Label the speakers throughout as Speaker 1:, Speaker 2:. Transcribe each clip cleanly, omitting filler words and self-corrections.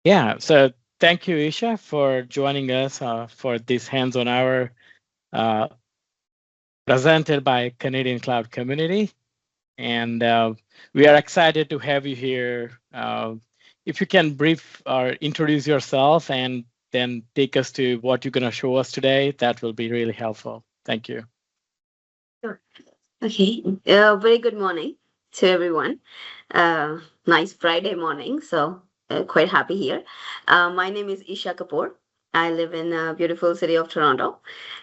Speaker 1: Yeah, so thank you, Isha, for joining us for this hands-on hour uh, presented by Canadian Cloud Community. And we are excited to have you here. If you can brief or introduce yourself and then take us to what you're going to show us today, that will be really helpful. Thank you.
Speaker 2: Sure. Okay. Very good morning to everyone. Uh, nice Friday morning. So, quite happy here. My name is Isha Kapoor. I live in a beautiful city of Toronto,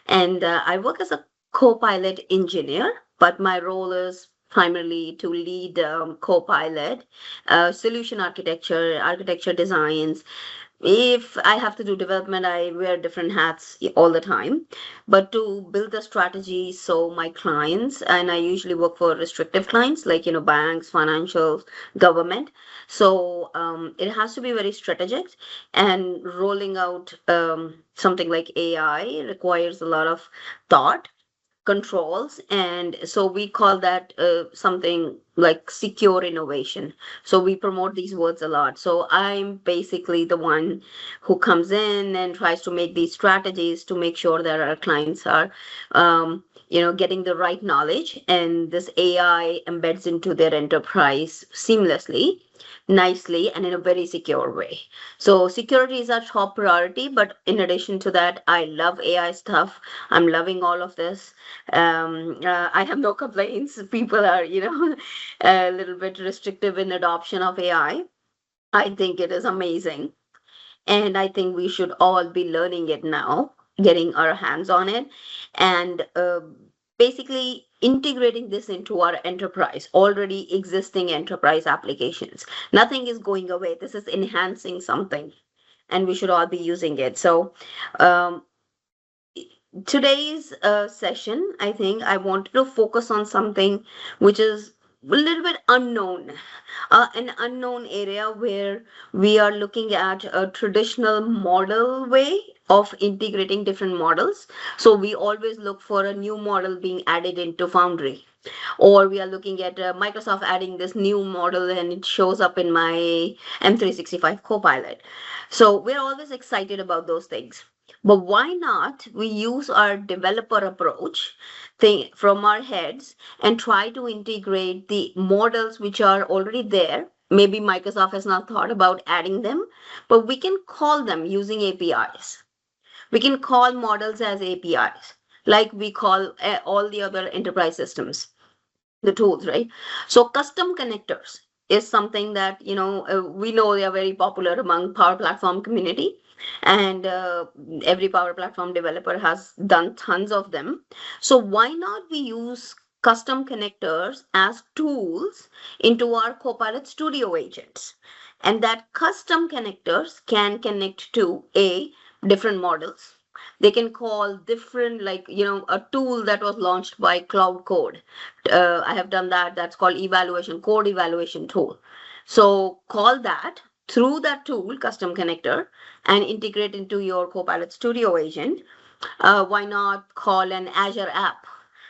Speaker 2: and I work as a co-pilot engineer. But my role is primarily to lead co-pilot solution architecture designs. If I have to do development, I wear different hats all the time. But to build a strategy, so my clients, and I usually work for restrictive clients like, banks, financials, government. So it has to be very strategic, and rolling out something like AI requires a lot of thought controls, and so we call that something like secure innovation. So we promote these words a lot. So I'm basically the one who comes in and tries to make these strategies to make sure that our clients are getting the right knowledge, and this AI embeds into their enterprise seamlessly, nicely, and in a very secure way. So security is our top priority, but in addition to that, I love AI stuff. I'm loving all of this. I have no complaints. People are, a little bit restrictive in adoption of AI. I think it is amazing. And I think we should all be learning it now, getting our hands on it, and basically integrating this into our enterprise, already existing enterprise applications. Nothing is going away. This is enhancing something, and we should all be using it. So, um, today's session, I think I wanted to focus on something which is a little bit unknown, an unknown area where we are looking at a traditional model way of integrating different models. So we always look for a new model being added into Foundry, or we are looking at Microsoft adding this new model and it shows up in my M365 Copilot. So we're always excited about those things. But why not we use our developer approach thing from our heads and try to integrate the models which are already there? Maybe Microsoft has not thought about adding them, but we can call them using APIs. We can call models as APIs, like we call all the other enterprise systems, the tools, right? So custom connectors is something that we know they are very popular among Power Platform community, and every Power Platform developer has done tons of them. So why not we use custom connectors as tools into our Copilot Studio agents, and that custom connectors can connect to a different models. They can call different, like, a tool that was launched by Cloud Code. I have done that. That's called evaluation, code evaluation tool. So call that through that tool, custom connector, and integrate into your Copilot Studio agent. Why not call an Azure app?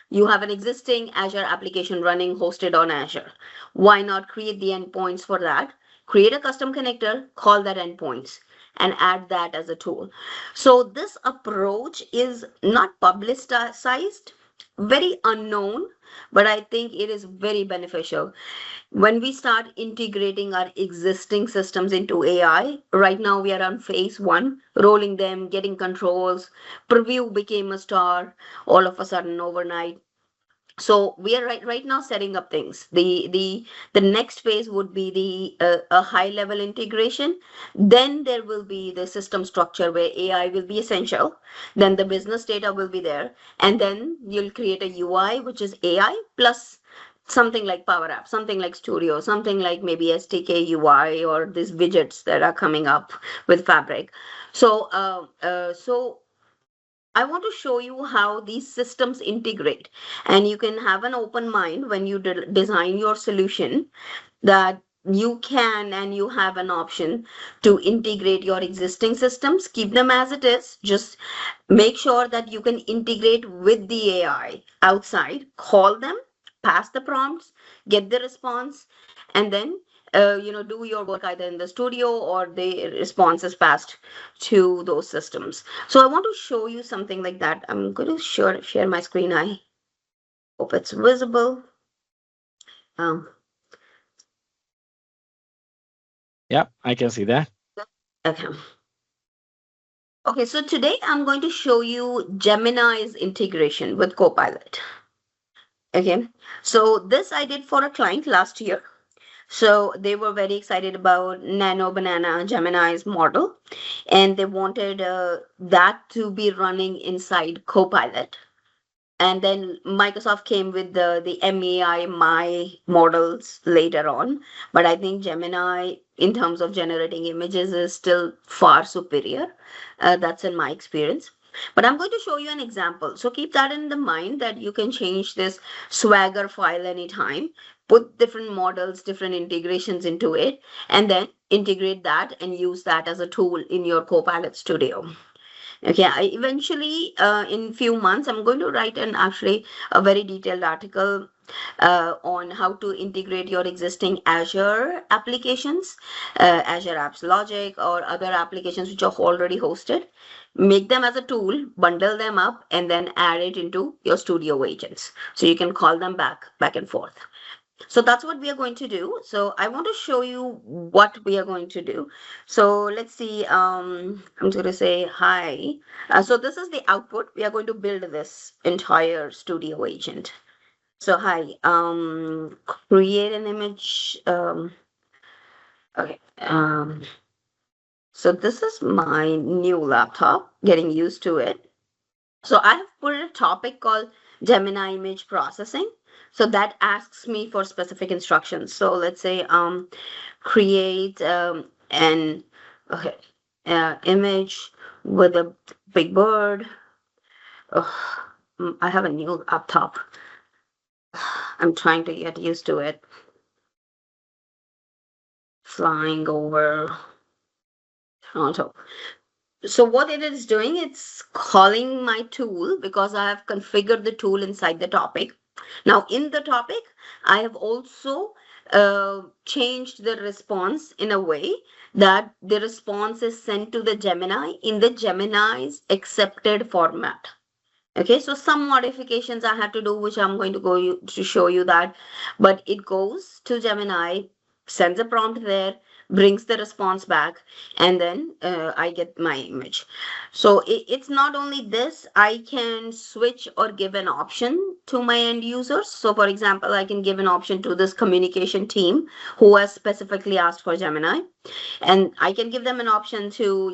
Speaker 2: You have an existing Azure application running hosted on Azure. Why not create the endpoints for that? Create a custom connector, call that endpoints, and add that as a tool. So this approach is not publicized, very unknown, but I think it is very beneficial. When we start integrating our existing systems into AI, right now we are on phase one, rolling them, getting controls. Preview became a star all of a sudden overnight. So we are right now setting up things. The next phase would be the a high level integration. Then there will be the system structure where AI will be essential. Then the business data will be there, and then you'll create a UI which is AI plus something like Power App, something like Studio, something like maybe SDK UI, or these widgets that are coming up with Fabric. So I want to show you how these systems integrate, and you can have an open mind when you design your solution, that you can and you have an option to integrate your existing systems, keep them as it is. Just make sure that you can integrate with the AI outside, call them, pass the prompts, get the response, and then do your work either in the studio or the response is passed to those systems. So I want to show you something like that. I'm going to share my screen. I hope it's visible. Um,
Speaker 1: Yeah, I can see that.
Speaker 2: okay. Okay, so today I'm going to show you Gemini's integration with Copilot. Okay, so this I did for a client last year. So they were very excited about Nano Banana Gemini's model, and they wanted that to be running inside Copilot. And then Microsoft came with the MEI my models later on. But I think Gemini, in terms of generating images, is still far superior. That's in my experience. But I'm going to show you an example. So keep that in the mind that you can change this Swagger file anytime, put different models, different integrations into it, and then integrate that and use that as a tool in your Copilot Studio. Okay, I eventually, in few months, I'm going to write an actually a very detailed article on how to integrate your existing Azure applications, Azure Apps Logic, or other applications which are already hosted. Make them as a tool, bundle them up, and then add it into your studio agents. So you can call them back and forth. So that's what we are going to do. So I want to show you what we are going to do. So let's see. I'm just going to say hi. So this is the output. We are going to build this entire studio agent. So hi. Create an image. Okay. So this is my new laptop. Getting used to it. So I have put a topic called Gemini image processing. So that asks me for specific instructions. So let's say create an okay, image with a big bird. Ugh, I have a new laptop. I'm trying to get used to it. Flying over Toronto. So what it is doing, it's calling my tool because I have configured the tool inside the topic. Now, in the topic, I have also changed the response in a way that the response is sent to the Gemini in the Gemini's accepted format. Okay, so some modifications I had to do, which I'm going to to show you that, but it goes to Gemini, sends a prompt there, brings the response back, and then I get my image. So it's not only this, I can switch or give an option to my end users. So for example, I can give an option to this communication team who has specifically asked for Gemini, and I can give them an option to,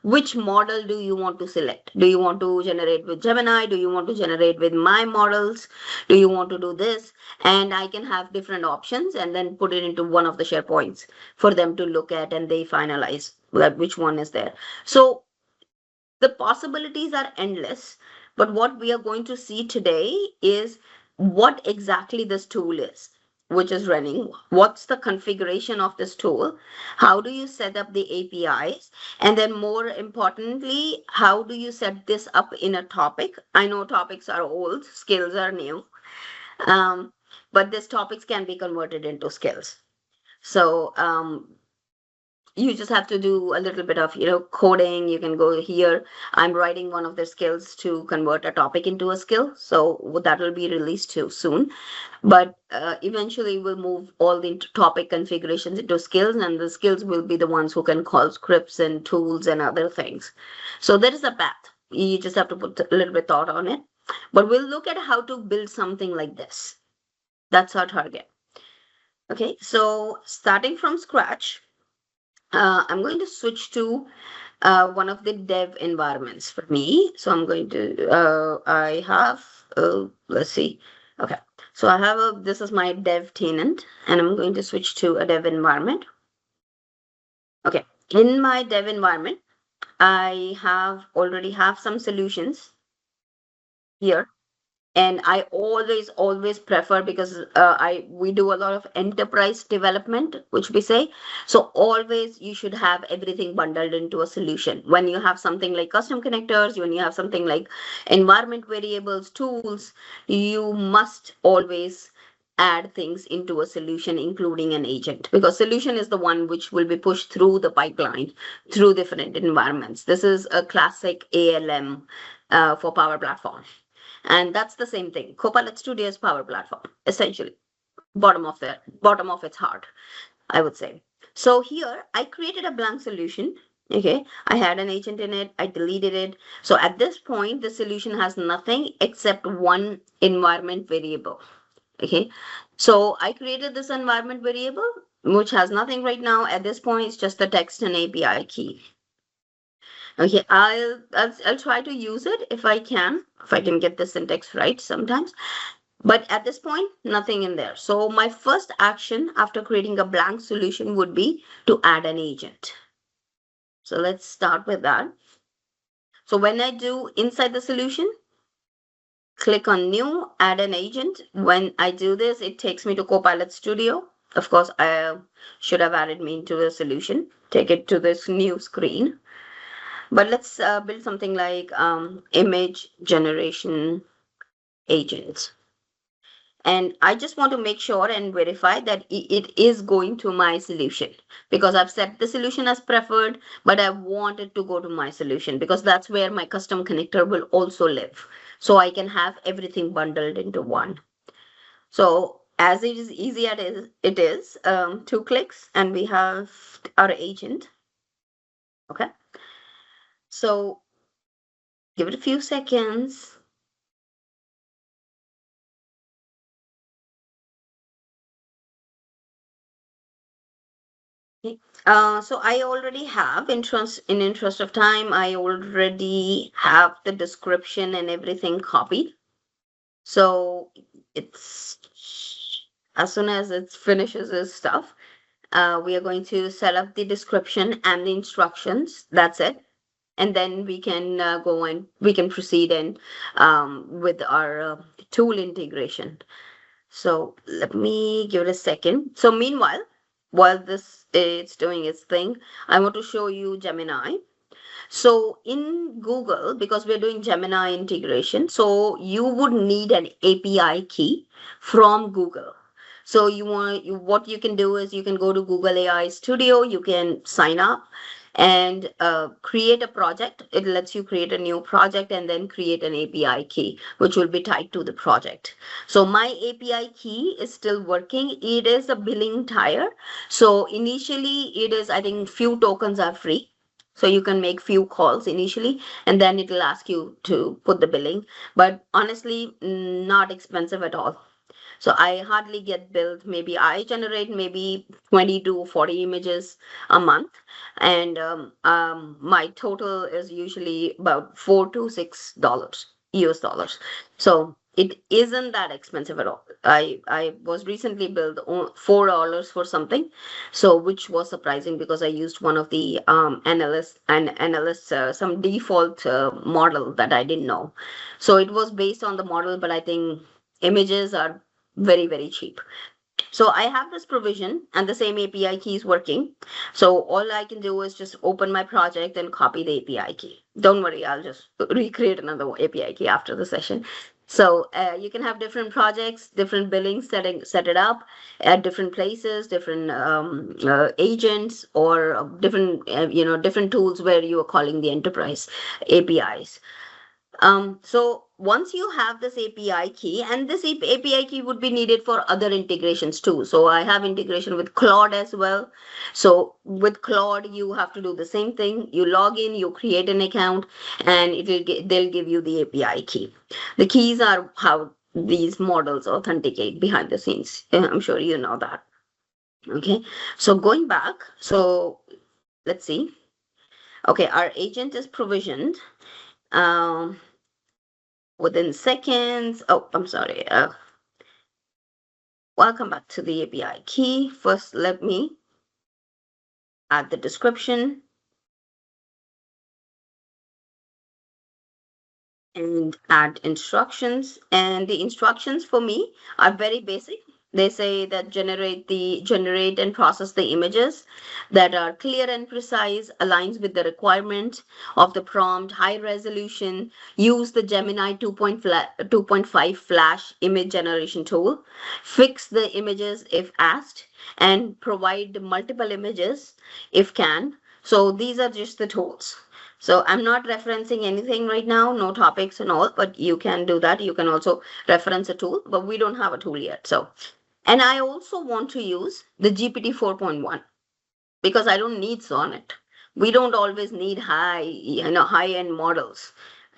Speaker 2: which model do you want to select? Do you want to generate with Gemini? Do you want to generate with my models? Do you want to do this? And I can have different options and then put it into one of the SharePoints for them to look at, and they finalize which one is there. So the possibilities are endless, but what we are going to see today is what exactly this tool is, which is running. What's the configuration of this tool? How do you set up the APIs? And then more importantly, how do you set this up in a topic? I know topics are old, skills are new, but these topics can be converted into skills. So you just have to do a little bit of coding. You can go here. I'm writing one of the skills to convert a topic into a skill, so that will be released too soon. But eventually we'll move all the topic configurations into skills, and the skills will be the ones who can call scripts and tools and other things. So there is a path. You just have to put a little bit thought on it, but we'll look at how to build something like this. That's our target. Okay, so starting from scratch, I'm going to switch to one of the dev environments for me. So I'm going to, I have, let's see. Okay. So I have this is my dev tenant, and I'm going to switch to a dev environment. Okay. In my dev environment, I already have some solutions here. And I always prefer, because we do a lot of enterprise development, which we say. So always you should have everything bundled into a solution. When you have something like custom connectors, when you have something like environment variables, tools, you must always add things into a solution, including an agent, because solution is the one which will be pushed through the pipeline through different environments. This is a classic ALM for Power Platform. And that's the same thing. Copilot Studio is Power Platform, essentially. Bottom of its heart, I would say. So here I created a blank solution. Okay, I had an agent in it, I deleted it. So at this point, the solution has nothing except one environment variable. Okay, so I created this environment variable, which has nothing right now. At this point, it's just the text and API key. Okay, I'll try to use it if I can get the syntax right sometimes. But at this point, nothing in there. So my first action after creating a blank solution would be to add an agent. So let's start with that. So when I do inside the solution, click on new, add an agent. When I do this, it takes me to Copilot Studio. Of course, I should have added me into the solution, take it to this new screen. But let's build something like image generation agent. And I just want to make sure and verify that it is going to my solution, because I've set the solution as preferred, but I want it to go to my solution because that's where my custom connector will also live. So I can have everything bundled into one. So as it is easy as it is, 2 clicks and we have our agent. Okay. So give it a few seconds. Okay. So I already have in interest of time, I already have the description and everything copied. So it's as soon as it finishes its stuff, we are going to set up the description and the instructions. That's it. And then we can go and we can proceed and with our tool integration. So let me give it a second. So meanwhile, while this it's doing its thing, I want to show you Gemini. So in Google, because we're doing Gemini integration, so you would need an API key from Google. So what you can do is you can go to Google AI Studio, you can sign up and create a project. It lets you create a new project and then create an API key, which will be tied to the project. So my API key is still working. It is a billing tier. So initially it is, I think few tokens are free. So you can make few calls initially and then it will ask you to put the billing. But honestly, not expensive at all. So I hardly get billed. Maybe I generate maybe 20 to 40 images a month. And my total is usually about $4 to $6 US dollars. So it isn't that expensive at all. I was recently billed $4 for something, so which was surprising because I used one of the analysts some default model that I didn't know. So it was based on the model, but I think images are very, very cheap. So I have this provision and the same API key is working. So all I can do is just open my project and copy the API key. Don't worry, I'll just recreate another API key after the session. So you can have different projects, different billings, set it up at different places, different agents, or different different tools where you are calling the enterprise APIs. So once you have this API key, and this API key would be needed for other integrations too. So I have integration with Claude as well. So with Claude, you have to do the same thing. You log in, you create an account, and they'll give you the API key. The keys are how these models authenticate behind the scenes. I'm sure you know that. Okay. So going back, so let's see. Okay, our agent is provisioned. Um, Within seconds. Oh, I'm sorry. Welcome back to the API key. First, let me add the description and add instructions. And the instructions for me are very basic. They say that generate and process the images that are clear and precise, aligns with the requirements of the prompt, high resolution, use the Gemini 2.5 flash image generation tool, fix the images if asked, and provide multiple images if can. So these are just the tools. So I'm not referencing anything right now, no topics and all, but you can do that. You can also reference a tool, but we don't have a tool yet. So, and I also want to use the GPT 4.1 because I don't need Sonnet. We don't always need high-end models.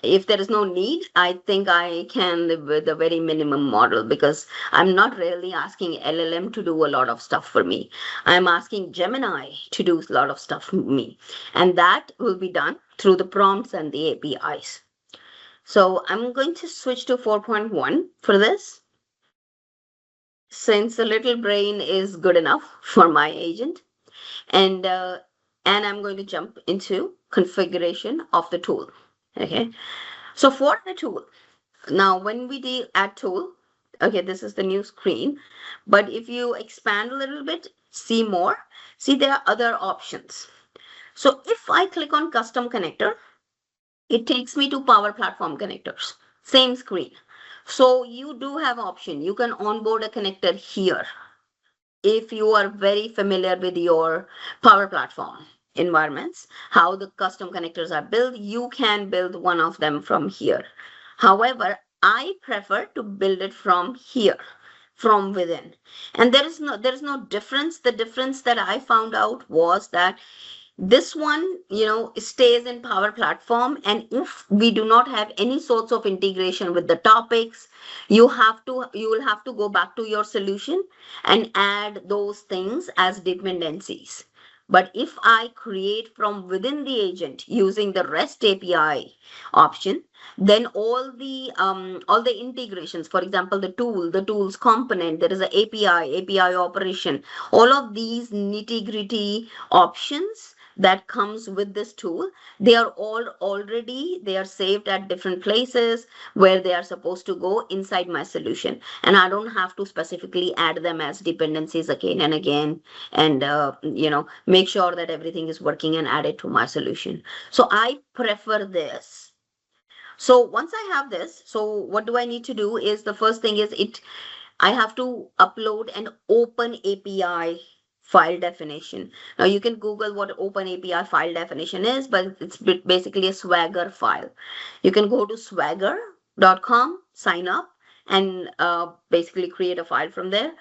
Speaker 2: If there is no need, I think I can live with a very minimum model because I'm not really asking LLM to do a lot of stuff for me. I'm asking Gemini to do a lot of stuff for me. And that will be done through the prompts and the APIs. So I'm going to switch to 4.1 for this since the little brain is good enough for my agent. And I'm going to jump into configuration of the tool. Okay, so for the tool, now when we do add tool, okay, this is the new screen, but if you expand a little bit, see more, see there are other options. So if I click on custom connector, it takes me to Power Platform connectors, same screen. So you do have option, you can onboard a connector here if you are very familiar with your Power Platform environments, how the custom connectors are built, you can build one of them from here. However, I prefer to build it from here, from within. And there is no difference. The difference that I found out was that this one, stays in Power Platform, and if we do not have any sorts of integration with the topics, you will have to go back to your solution and add those things as dependencies. But if I create from within the agent using the REST API option, then all the integrations, for example, the tools component, there is a API operation, all of these nitty gritty options that comes with this tool, they are they are saved at different places where they are supposed to go inside my solution, and I don't have to specifically add them as dependencies again and again, and make sure that everything is working and add it to my solution. So I prefer this. So once I have this, so what do I need to do is, the first thing is, I have to upload an open API file definition. Now you can Google what open API file definition is, but it's basically a Swagger file. You can go to swagger.com, sign up, and basically create a file from there.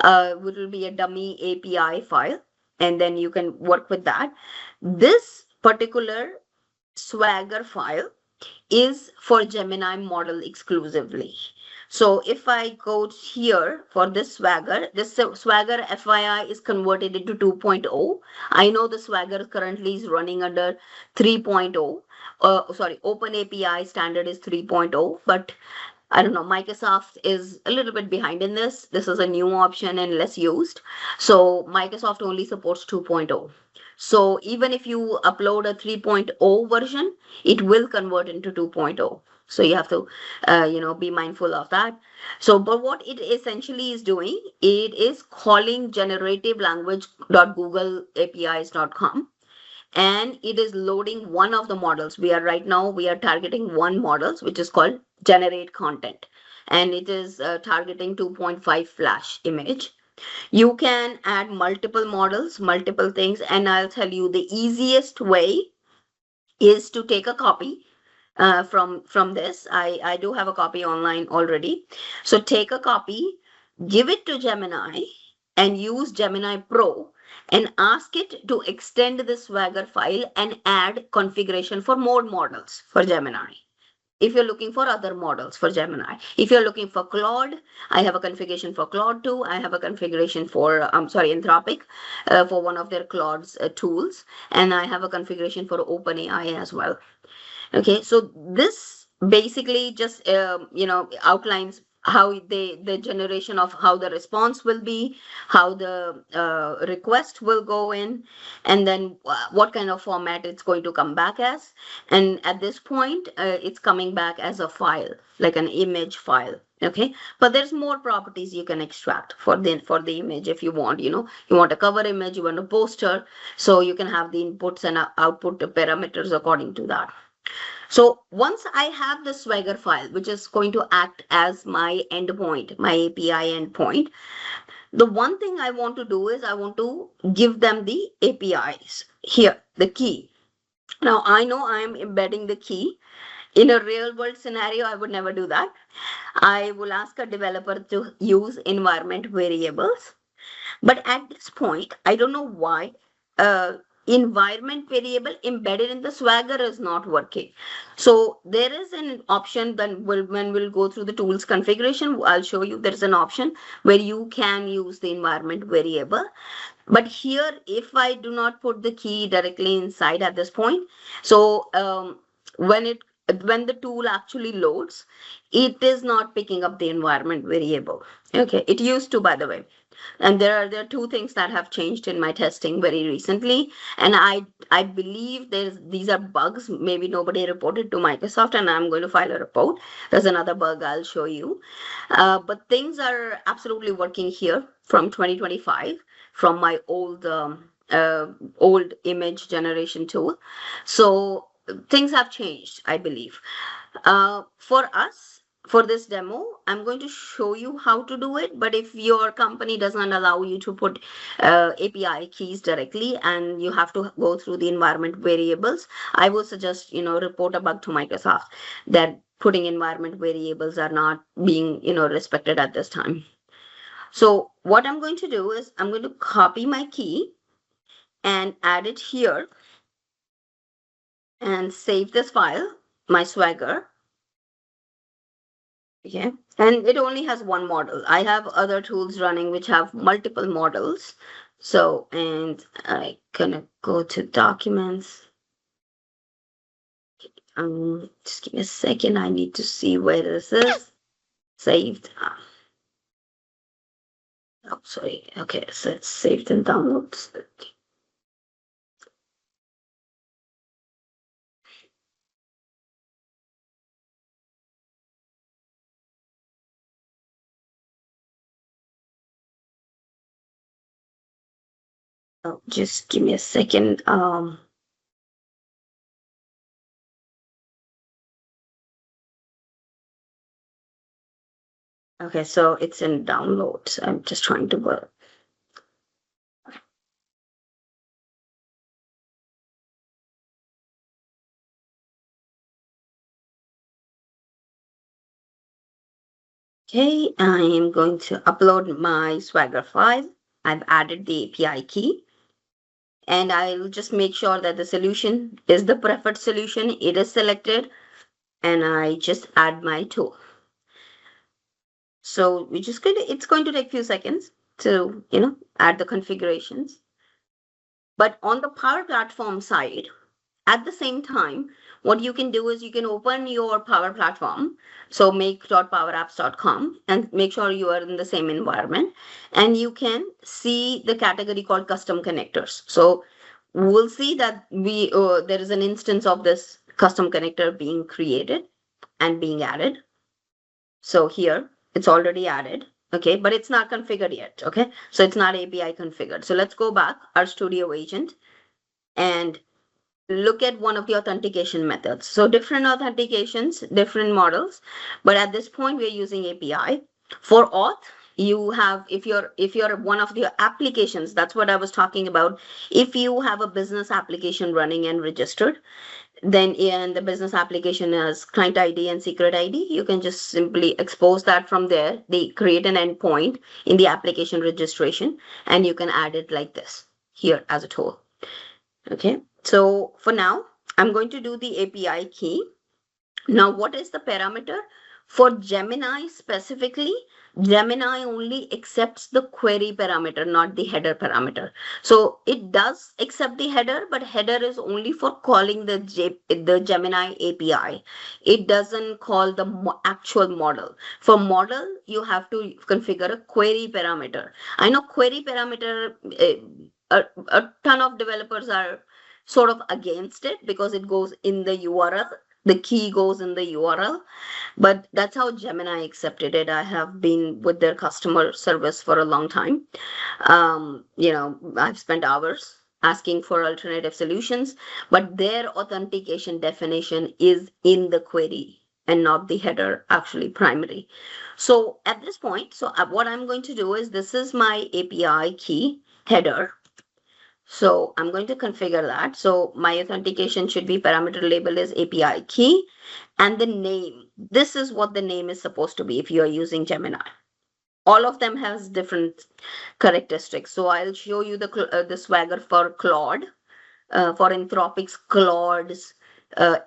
Speaker 2: It will be a dummy API file, and then you can work with that. This particular Swagger file is for Gemini model exclusively. So if I go here for this Swagger FYI is converted into 2.0. I know the Swagger currently is running under 3.0. Sorry, Open API standard is 3.0, but I don't know, Microsoft is a little bit behind in this. This is a new option and less used. So Microsoft only supports 2.0. So even if you upload a 3.0 version, it will convert into 2.0. So you have to, be mindful of that. So, but what it essentially is doing, it is calling generative language.googleapis.com, and it is loading one of the models. We are targeting one models, which is called generate content, and it is targeting 2.5 flash image. You can add multiple models, multiple things, and I'll tell you the easiest way is to take a copy from this. I do have a copy online already. So take a copy, give it to Gemini, and use Gemini Pro and ask it to extend the Swagger file and add configuration for more models for Gemini. If you're looking for other models for Gemini, if you're looking for Claude, I have a configuration for Claude too. I have a configuration for, Anthropic, for one of their Claude's tools, and I have a configuration for OpenAI as well. Okay, so this basically just outlines how the generation of how the response will be, how the request will go in, and then what kind of format it's going to come back as. And at this point, it's coming back as a file, like an image file. Okay, but there's more properties you can extract for the image if you want. You want a cover image, you want a poster, so you can have the inputs and output parameters according to that. So once I have the Swagger file, which is going to act as my endpoint, my API endpoint, the one thing I want to do is I want to give them the APIs here, the key. Now I know I am embedding the key. In a real world scenario, I would never do that. I will ask a developer to use environment variables. But at this point, I don't know why environment variable embedded in the Swagger is not working. So there is an option when we'll go through the tools configuration, I'll show you there's an option where you can use the environment variable. But here, if I do not put the key directly inside at this point, so when the tool actually loads, it is not picking up the environment variable. Okay, it used to, by the way. And there are two things that have changed in my testing very recently, and I believe these are bugs. Maybe nobody reported to Microsoft, and I'm going to file a report. There's another bug I'll show you, but things are absolutely working here from 2025 from my old image generation tool. So things have changed, I believe. For us, for this demo, I'm going to show you how to do it. But if your company doesn't allow you to put API keys directly and you have to go through the environment variables, I will suggest, report a bug to Microsoft that putting environment variables are not being, respected at this time. So what I'm going to do is I'm going to copy my key and add it here and save this file, my Swagger. Okay, and it only has one model. I have other tools running which have multiple models. So, and I gonna go to documents. Just give me a second. I need to see where this is saved. Oh, sorry. Okay, so it's saved in downloads. Oh, just give me a second. Okay, so it's in downloads. I'm just trying to work. Okay, I am going to upload my Swagger file. I've added the API key, and I'll just make sure that the solution is the preferred solution. It is selected, and I just add my tool. So it's going to take a few seconds to, add the configurations. But on the Power Platform side, at the same time, what you can do is you can open your Power Platform, so make.powerapps.com, and make sure you are in the same environment, and you can see the category called custom connectors. So we'll see that there is an instance of this custom connector being created and being added. So here it's already added. Okay, but it's not configured yet. Okay, so it's not API configured. So let's go back our Studio Agent and look at one of the authentication methods. So different authentications, different models, but at this point we're using API. For auth, you have, if you're one of the applications, that's what I was talking about. If you have a business application running and registered, then in the business application has client ID and secret ID, you can just simply expose that from there. They create an endpoint in the application registration, and you can add it like this here as a tool. Okay, so for now, I'm going to do the API key. Now, what is the parameter For Gemini specifically, Gemini only accepts the query parameter, not the header parameter. So it does accept the header, but header is only for calling the Gemini API. It doesn't call the actual model. For model, you have to configure a query parameter. I know query parameter, a ton of developers are sort of against it because it goes in the URL. The key goes in the URL, but that's how Gemini accepted it. I have been with their customer service for a long time. I've spent hours asking for alternative solutions, but their authentication definition is in the query and not the header, actually primary. So at this point, what I'm going to do is this is my API key header. So I'm going to configure that. So my authentication should be parameter label is API key and the name. This is what the name is supposed to be if you are using Gemini. All of them has different characteristics. So I'll show you the swagger for Claude, for Anthropic's Claude's a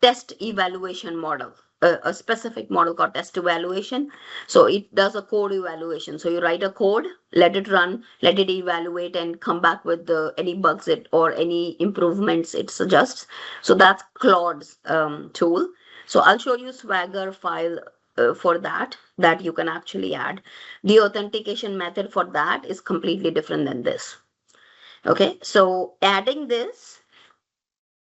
Speaker 2: test evaluation model, a specific model called test evaluation. So it does a code evaluation. So you write a code, let it run, let it evaluate and come back with any bugs it or any improvements it suggests. So that's Claude's tool. So I'll show you Swagger file for that you can actually add. The authentication method for that is completely different than this. Okay, so adding this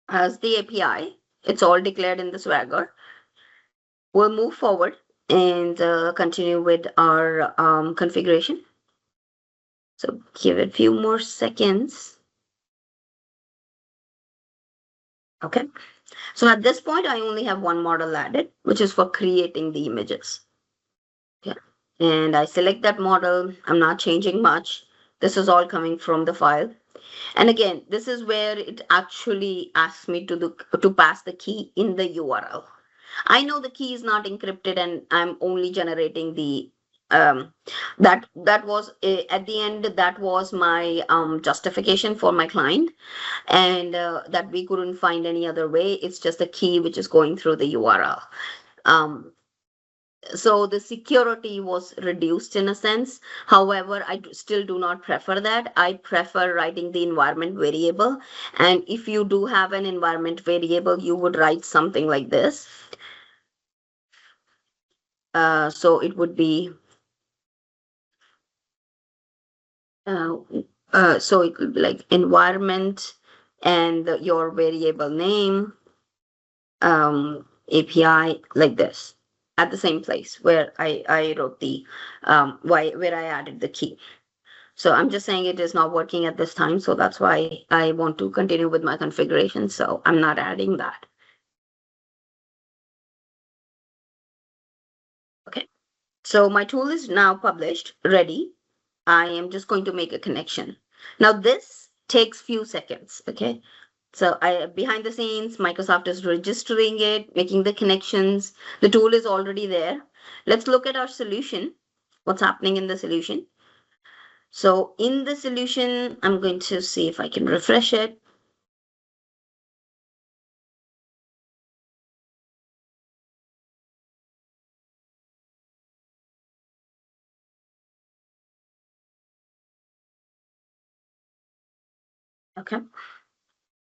Speaker 2: as the API, it's all declared in the Swagger. We'll move forward and continue with our configuration. So give it a few more seconds. Okay, so at this point, I only have one model added, which is for creating the images. Okay, and I select that model. I'm not changing much. This is all coming from the file. And again, this is where it actually asks me to pass the key in the URL. I know the key is not encrypted and I'm only generating the that was at the end that was my justification for my client, and that we couldn't find any other way. It's just a key which is going through the URL. Um, so the security was reduced in a sense. However, still do not prefer that. I prefer writing the environment variable. And if you do have an environment variable, you would write something like this. So it would be, so it would be like environment and your variable name, API, like this, at the same place where I wrote the where I added the key. So I'm just saying it is not working at this time. So that's why I want to continue with my configuration. So I'm not adding that. Okay. So my tool is now published, ready. I am just going to make a connection. Now this takes few seconds. Okay. So behind the scenes, Microsoft is registering it, making the connections. The tool is already there. Let's look at our solution. What's happening in the solution? So in the solution, I'm going to see if I can refresh it. Okay.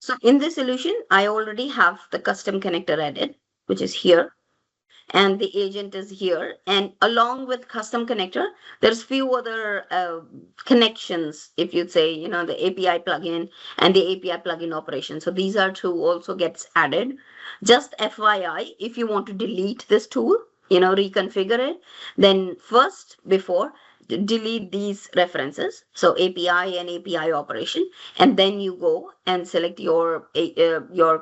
Speaker 2: So in the solution, I already have the custom connector added, which is here, and the agent is here. And along with custom connector, there's few other connections, if you'd say, the API plugin and the API plugin operation. So these are two also gets added. Just FYI, if you want to delete this tool, reconfigure it, then first, before delete these references, so API and API operation, and then you go and select your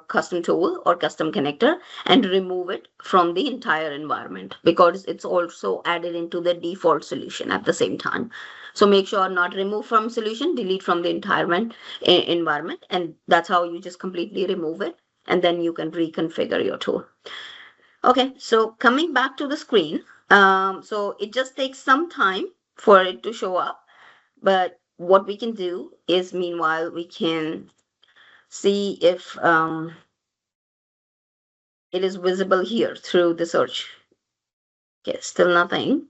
Speaker 2: custom tool or custom connector and remove it from the entire environment, because it's also added into the default solution at the same time. So make sure not remove from solution, delete from the entire environment, and that's how you just completely remove it, and then you can reconfigure your tool. Okay, so coming back to the screen, so it just takes some time for it to show up. But what we can do is, meanwhile, we can see if it is visible here through the search. Okay, still nothing.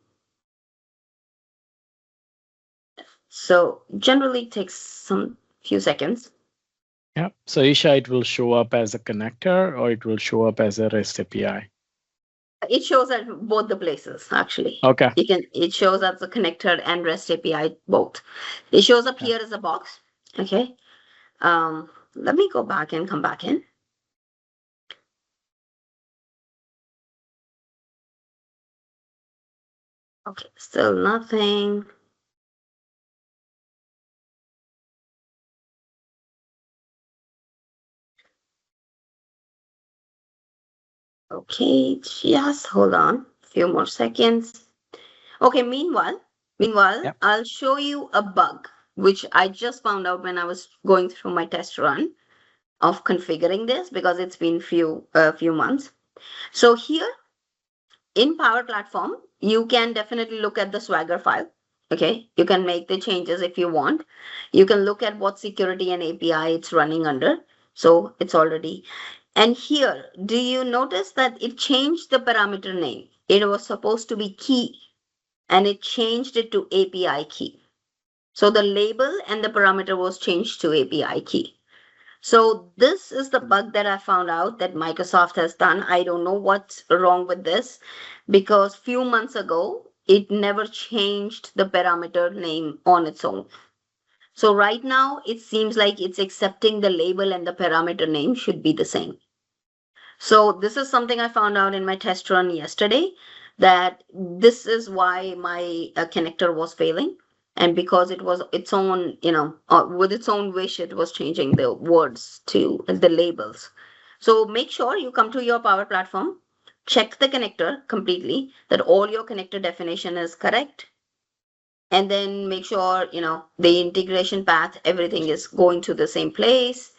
Speaker 2: So generally takes some few seconds.
Speaker 1: Yeah. So Isha, it will show up as a connector or it will show up as a REST API.
Speaker 2: It shows at both the places, actually.
Speaker 1: Okay.
Speaker 2: It shows as a connector and REST API both. It shows up
Speaker 1: Yeah.
Speaker 2: here as a box. Okay. Let me go back and come back in. Okay, still nothing. Okay, just hold on. A few more seconds. Okay, meanwhile,
Speaker 1: Yep.
Speaker 2: I'll show you a bug which I just found out when I was going through my test run of configuring this because it's been few months. So here in Power Platform, you can definitely look at the Swagger file. Okay, you can make the changes if you want. You can look at what security and API it's running under. So it's already. And here, do you notice that it changed the parameter name? It was supposed to be key and it changed it to API key. So the label and the parameter was changed to API key. So this is the bug that I found out that Microsoft has done. I don't know what's wrong with this because few months ago it never changed the parameter name on its own. So right now it seems like it's accepting the label and the parameter name should be the same. So this is something I found out in my test run yesterday that this is why my connector was failing. And because it was its own, with its own wish, it was changing the words to the labels. So make sure you come to your Power Platform, check the connector completely, that all your connector definition is correct. And then make sure, the integration path, everything is going to the same place.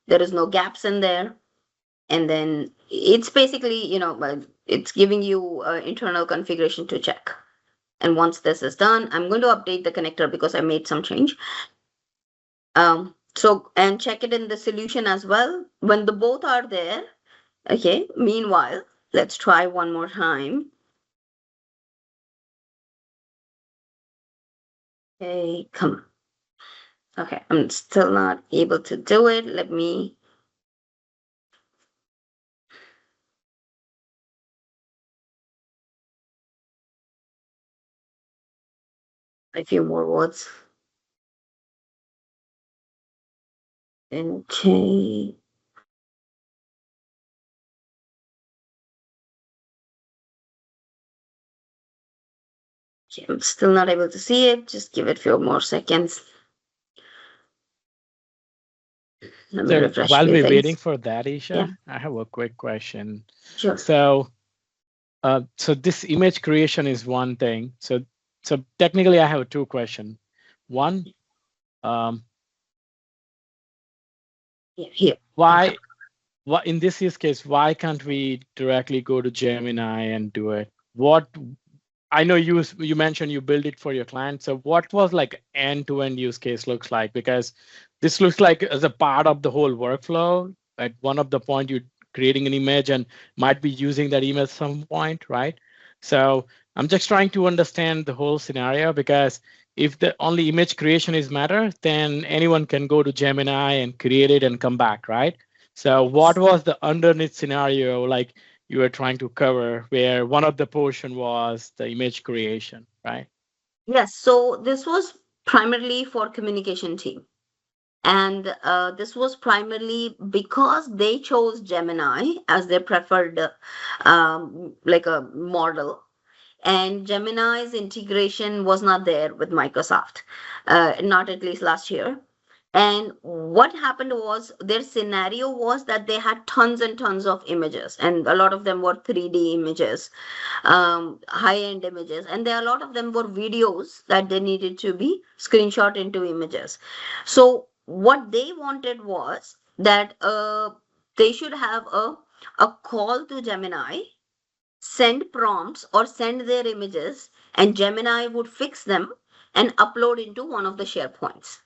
Speaker 2: There is no gaps in there, and then it's basically it's giving you internal configuration to check. And once this is done, I'm going to update the connector because I made some change. So and check it in the solution as well when the both are there. Okay, meanwhile, let's try one more time. Okay, come on. Okay, I'm still not able to do it. Let me a few more words. Okay. Okay, I'm still not able to see it. Just give it a few more seconds. Let me
Speaker 1: So
Speaker 2: refresh a
Speaker 1: while
Speaker 2: few
Speaker 1: we're waiting
Speaker 2: things.
Speaker 1: for that,
Speaker 2: Yeah,
Speaker 1: Isha, I have a quick question.
Speaker 2: sure.
Speaker 1: So this image creation is one thing. So technically, I have two questions. One, um,
Speaker 2: Yeah, here. Okay.
Speaker 1: why in this use case, why can't we directly go to Gemini and do it? What I know you mentioned you build it for your client. So what was like end-to-end use case looks like? Because this looks like as a part of the whole workflow. At one of the point, you're creating an image and might be using that image some point, right? So I'm just trying to understand the whole scenario because if the only image creation is matter, then anyone can go to Gemini and create it and come back, right? So what was the underneath scenario like you were trying to cover where one of the portion was the image creation, right?
Speaker 2: Yes, so this was primarily for communication team. And this was primarily because they chose Gemini as their preferred like a model. And Gemini's integration was not there with Microsoft, not at least last year. And what happened was their scenario was that they had tons and tons of images, and a lot of them were 3D images, high-end images, and there a lot of them were videos that they needed to be screenshot into images. So what they wanted was that they should have a call to Gemini, send prompts or send their images, and Gemini would fix them and upload into one of the SharePoints.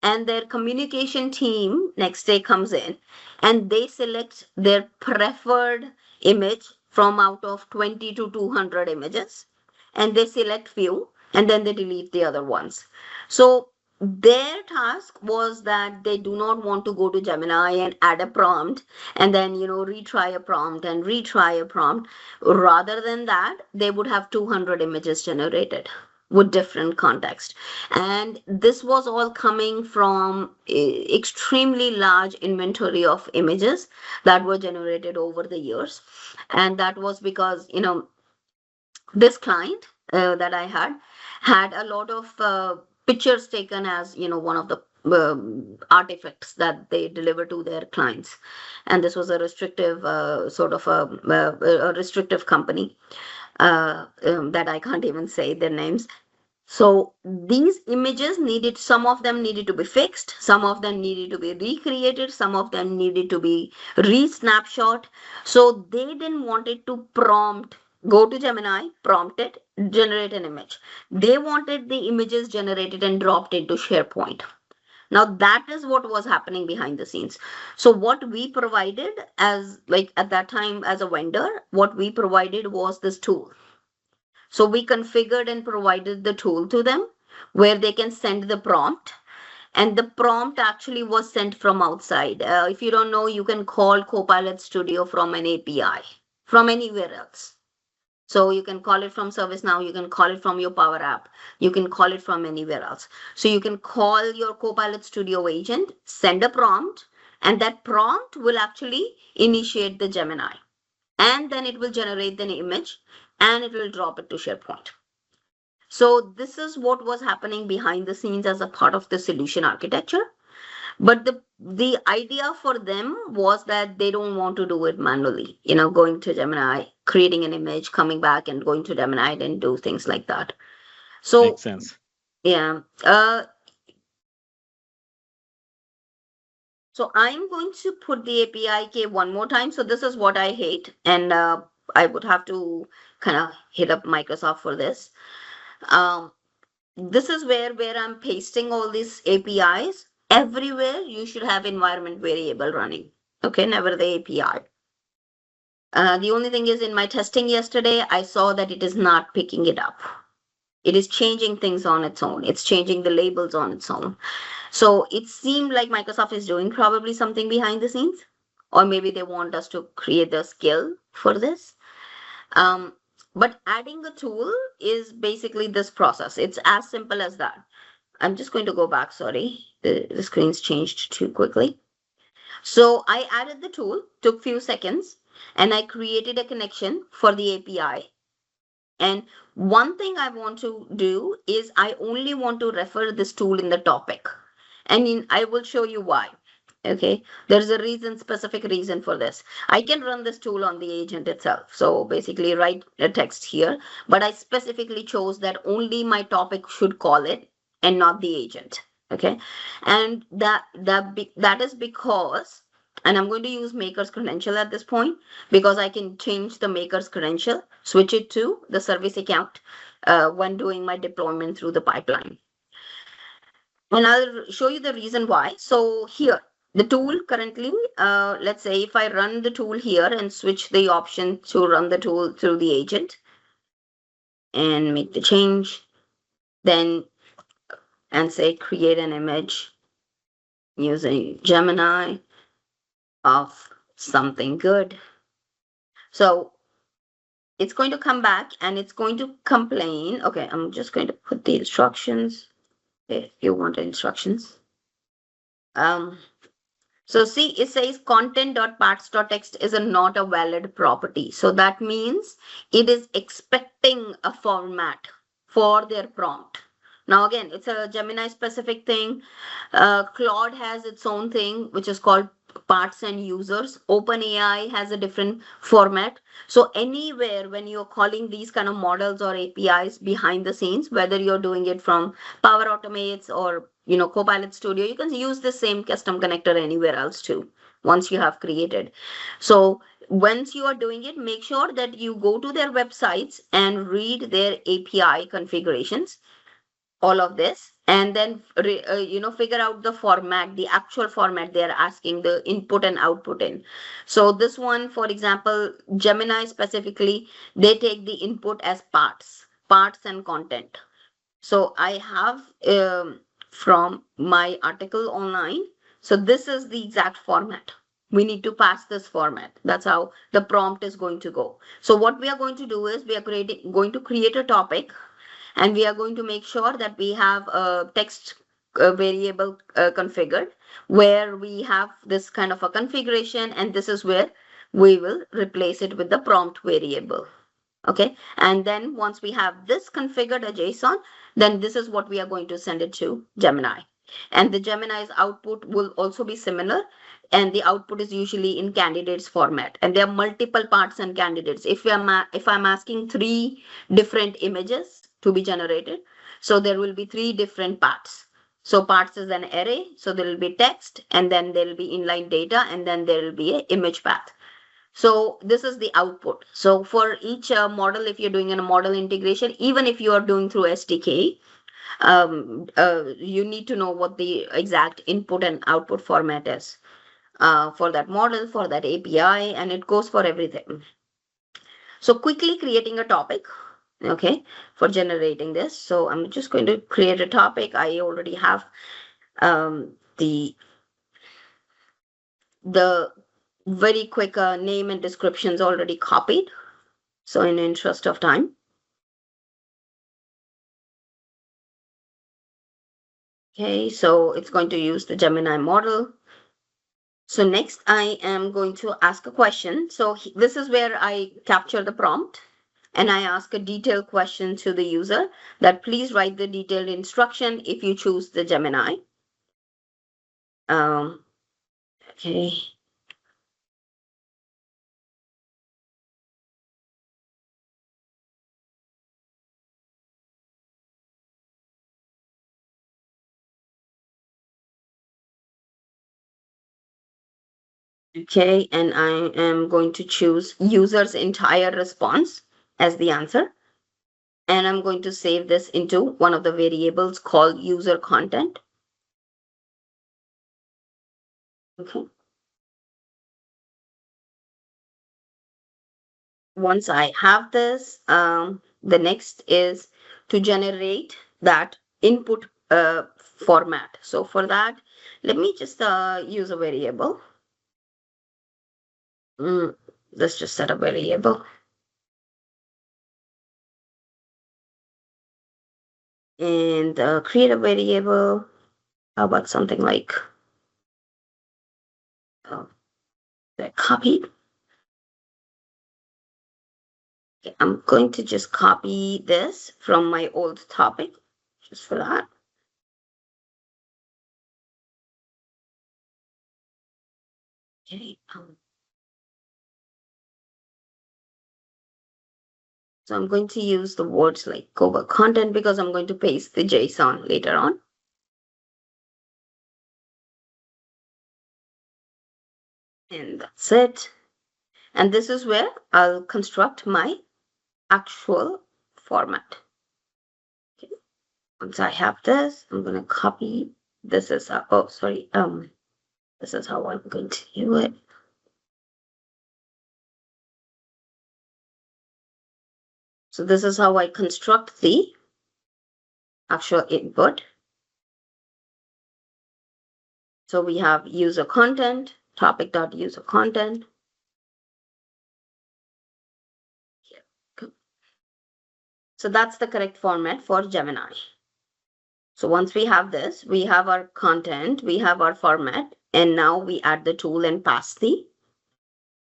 Speaker 2: And their communication team next day comes in and they select their preferred image from out of 20 to 200 images, and they select few and then they delete the other ones. So their task was that they do not want to go to Gemini and add a prompt and then, retry a prompt and retry a prompt. Rather than that, they would have 200 images generated with different context. And this was all coming from extremely large inventory of images that were generated over the years. And that was because, this client that I had a lot of pictures taken as one of the artifacts that they deliver to their clients, and this was a restrictive sort of a restrictive company that I can't even say their names. So these images needed, some of them needed to be fixed, some of them needed to be recreated, some of them needed to be re-snapshot. So they didn't want it to prompt, go to Gemini, prompt it, generate an image. They wanted the images generated and dropped into SharePoint. Now that is what was happening behind the scenes. So what we provided as, like at that time as a vendor, what we provided was this tool. So we configured and provided the tool to them where they can send the prompt. And the prompt actually was sent from outside. If you don't know, you can call Copilot Studio from an API from anywhere else. So you can call it from ServiceNow, you can call it from your Power App, you can call it from anywhere else. So you can call your Copilot Studio agent, send a prompt, and that prompt will actually initiate the Gemini. And then it will generate the image and it will drop it to SharePoint. So this is what was happening behind the scenes as a part of the solution architecture. But the idea for them was that they don't want to do it manually, going to Gemini, creating an image, coming back and going to Gemini and do things like that.
Speaker 1: Makes
Speaker 2: So
Speaker 1: sense.
Speaker 2: yeah. So I'm going to put the API key one more time. So this is what I hate, and I would have to kind of hit up Microsoft for this. This is where I'm pasting all these APIs. Everywhere you should have environment variable running. Okay, never the API. The only thing is, in my testing yesterday, I saw that it is not picking it up. It is changing things on its own. It's changing the labels on its own. So it seemed like Microsoft is doing probably something behind the scenes, or maybe they want us to create the skill for this. But adding a tool is basically this process. It's as simple as that. I'm just going to go back. Sorry, the screen's changed too quickly. So I added the tool, took few seconds, and I created a connection for the API. And one thing I want to do is I only want to refer this tool in the topic. And I will show you why. Okay, there's a reason, specific reason for this. I can run this tool on the agent itself. So basically write a text here, but I specifically chose that only my topic should call it and not the agent. Okay, and that is because, and I'm going to use maker's credential at this point because I can change the maker's credential, switch it to the service account when doing my deployment through the pipeline. And I'll show you the reason why. So here, the tool currently, let's say if I run the tool here and switch the option to run the tool through the agent and make the change, then, and say create an image using Gemini of something good. So it's going to come back and it's going to complain. Okay, I'm just going to put the instructions if you want the instructions. So see, it says content.parts.txt is not a valid property. So that means it is expecting a format for their prompt. Now again, it's a Gemini specific thing. Claude has its own thing, which is called parts and users. OpenAI has a different format. So anywhere when you're calling these kind of models or APIs behind the scenes, whether you're doing it from Power Automates or Copilot Studio, you can use the same custom connector anywhere else too, once you have created. So once you are doing it, make sure that you go to their websites and read their API configurations, all of this, and then figure out the format, the actual format they are asking the input and output in. So this one, for example, Gemini specifically, they take the input as parts and content. So I have from my article online. So this is the exact format. We need to pass this format. That's how the prompt is going to go. So what we are going to do is we are going to create a topic, and we are going to make sure that we have a text variable configured, where we have this kind of a configuration, and this is where we will replace it with the prompt variable. Okay, and then once we have this configured a JSON, then this is what we are going to send it to Gemini. And the Gemini's output will also be similar, and the output is usually in candidates format, and there are multiple parts and candidates. If I'm asking 3 different images to be generated, so there will be 3 different parts. So parts is an array, so there will be text, and then there will be inline data, and then there will be an image path. So this is the output. So for each model, if you're doing a model integration, even if you are doing through SDK, you need to know what the exact input and output format is for that model, for that API, and it goes for everything. So quickly creating a topic, okay, for generating this. So I'm just going to create a topic. I already have the very quick name and descriptions already copied. So in the interest of time. Okay, so it's going to use the Gemini model. So next I am going to ask a question. So this is where I capture the prompt, and I ask a detailed question to the user that please write the detailed instruction if you choose the Gemini. Okay. Okay, and I am going to choose user's entire response as the answer. And I'm going to save this into one of the variables called user content. Okay. Once I have this, the next is to generate that input format. So for that, let me just use a variable. Let's just set a variable. And create a variable. How about something like the copy? Okay, I'm going to just copy this from my old topic, just for that. Okay. So I'm going to use the words like cover content because I'm going to paste the JSON later on. And that's it. And this is where I'll construct my actual format. Okay. Once I have this, I'm going to copy. This is this is how I'm going to do it. So this is how I construct the actual input. So we have user content, topic.user content. So that's the correct format for Gemini. So once we have this, we have our content, we have our format, and now we add the tool and pass the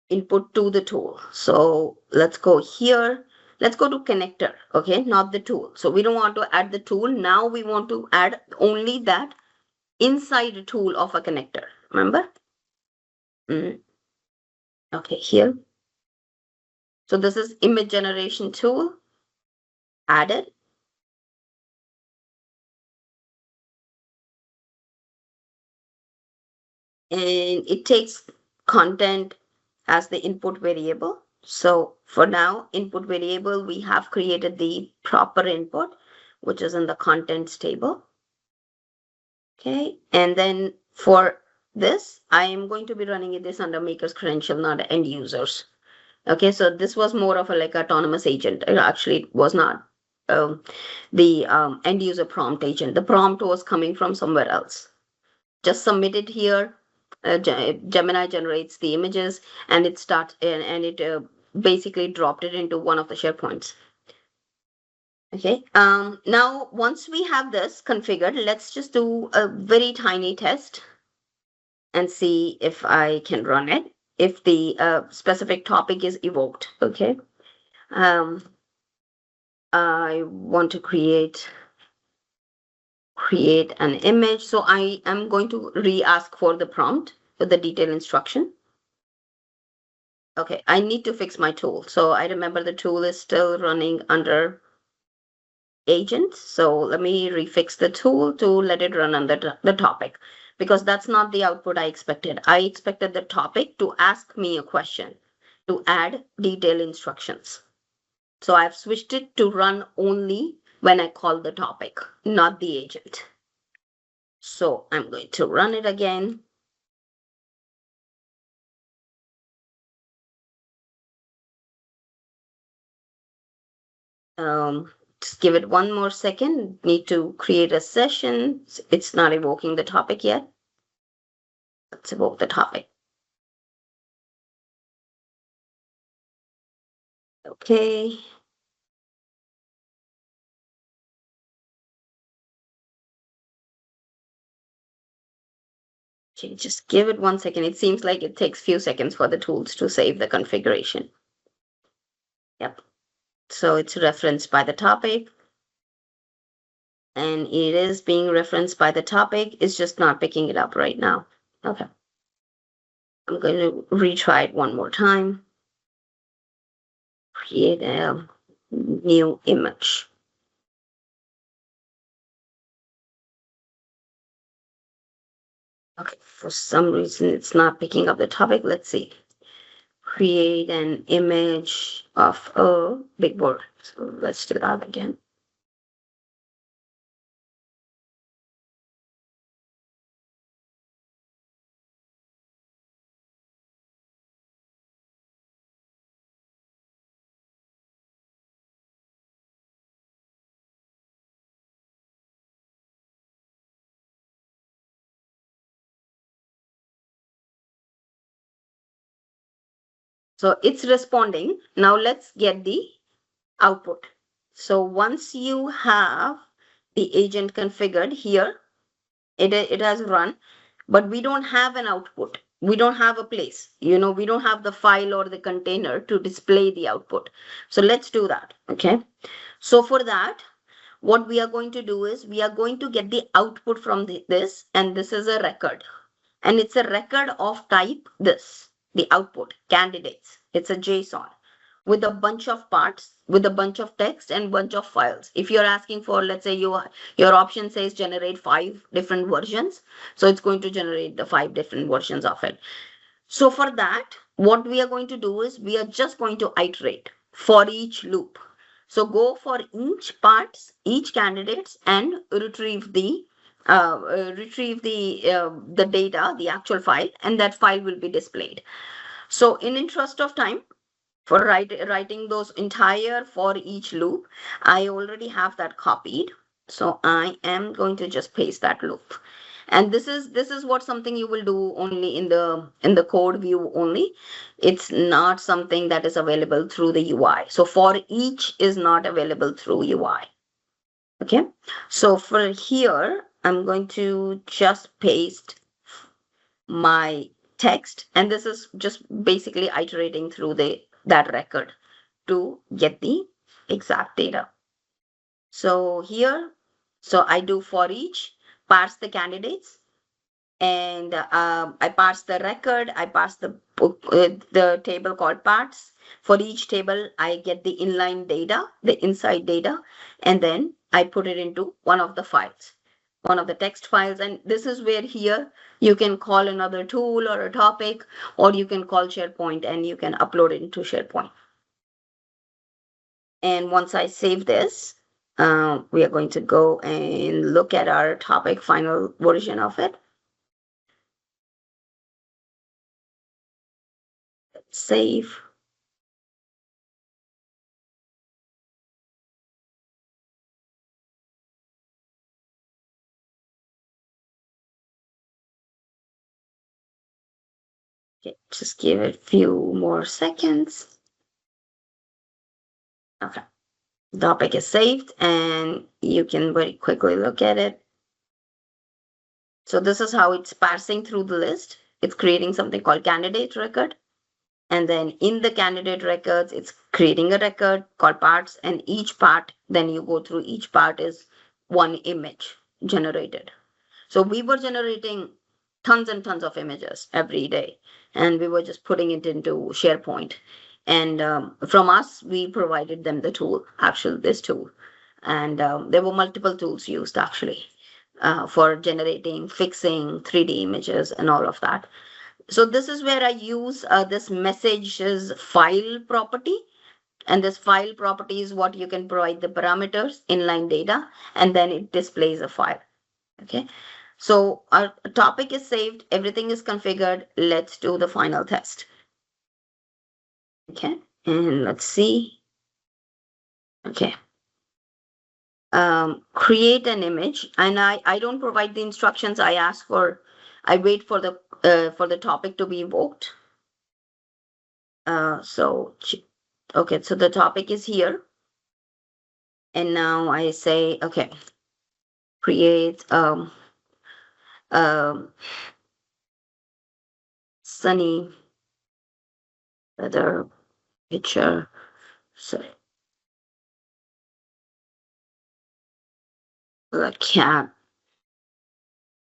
Speaker 2: input to the tool. So let's go here. Let's go to connector, okay, not the tool. So we don't want to add the tool. Now we want to add only that inside tool of a connector. Remember? Okay, here. So this is image generation tool. Added. And it takes content as the input variable. So for now, input variable, we have created the proper input, which is in the contents table. Okay, and then for this, I am going to be running this under maker's credential, not end users. Okay, so this was more of a like autonomous agent. Actually, it was not the end user prompt agent. The prompt was coming from somewhere else. Just submit it here. Gemini generates the images, and it starts and it basically dropped it into one of the SharePoints. Okay. Now once we have this configured, let's just do a very tiny test and see if I can run it. If the specific topic is evoked. Okay. Um, I want to create an image. So I am going to re-ask for the prompt with the detailed instruction. Okay, I need to fix my tool. So I remember the tool is still running under agent. So let me refix the tool to let it run under the topic, because that's not the output I expected. I expected the topic to ask me a question to add detailed instructions. So I've switched it to run only when I call the topic, not the agent. So I'm going to run it again. Just give it one more second. Need to create a session. It's not evoking the topic yet. Let's evoke the topic. Okay. Just give it 1 second. It seems like it takes few seconds for the tools to save the configuration. Yep. So it's referenced by the topic. And it is being referenced by the topic. It's just not picking it up right now. Okay. I'm going to retry it one more time. Create a new image. Okay, for some reason it's not picking up the topic. Let's see. Create an image of a big bird. So let's do that again. So it's responding. Now let's get the output. So once you have the agent configured here, it has run, but we don't have an output. We don't have a place. We don't have the file or the container to display the output. So let's do that. Okay. So for that, what we are going to do is we are going to get the output from this, and this is a record. And it's a record of type this, the output, candidates. It's a JSON with a bunch of parts, with a bunch of text and bunch of files. If you're asking for, let's say your option says generate 5 different versions, so it's going to generate the 5 different versions of it. So for that, what we are going to do is we are just going to iterate for each loop. So go for each parts, each candidates, and retrieve the data, the actual file, and that file will be displayed. So in interest of time, for writing those entire for each loop, I already have that copied. So I am going to just paste that loop. And this is what something you will do only in the code view only. It's not something that is available through the UI. So for each is not available through UI. Okay. So for here, I'm going to just paste my text, and this is just basically iterating through that record to get the exact data. So here, so I do for each, parse the candidates, and I parse the record, I parse the table called parts. For each table, I get the inline data, the inside data, and then I put it into one of the files, one of the text files. And this is where here you can call another tool or a topic, or you can call SharePoint and you can upload it into SharePoint. And once I save this, We are going to go and look at our topic final version of it. Save. Okay, just give it a few more seconds. Okay, the topic is saved and you can very quickly look at it. So this is how it's parsing through the list. It's creating something called candidate record. And then in the candidate records, it's creating a record called parts. And each part, then you go through each part is one image generated. So we were generating tons and tons of images every day. And we were just putting it into SharePoint. And from us, we provided them the tool, actually this tool. And there were multiple tools used actually for generating, fixing 3D images and all of that. So this is where I use this messages file property. And this file property is what you can provide the parameters, inline data, and then it displays a file. Okay. So our topic is saved, everything is configured. Let's do the final test. Okay. And let's see. Okay. Create an image, and I don't provide the instructions. I wait for the topic to be invoked. So okay, so the topic is here, and now I say okay, create um sunny weather picture. So the cat.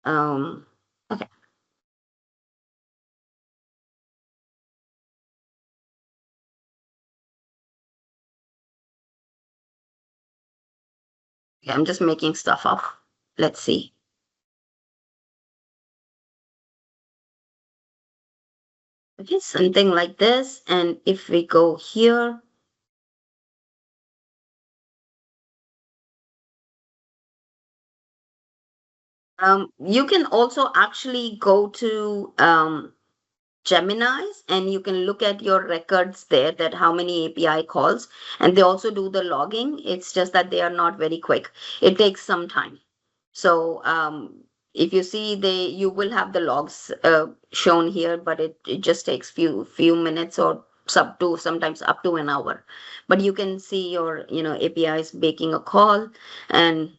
Speaker 2: Okay. Okay, I'm just making stuff up. Let's see. Okay, something like this. And if we go here, you can also actually go to Gemini's and you can look at your records there, that how many API calls, and they also do the logging. It's just that they are not very quick. It takes some time. So if you see, you will have the logs shown here, but it just takes few minutes or sometimes up to an hour. But you can see your APIs making a call and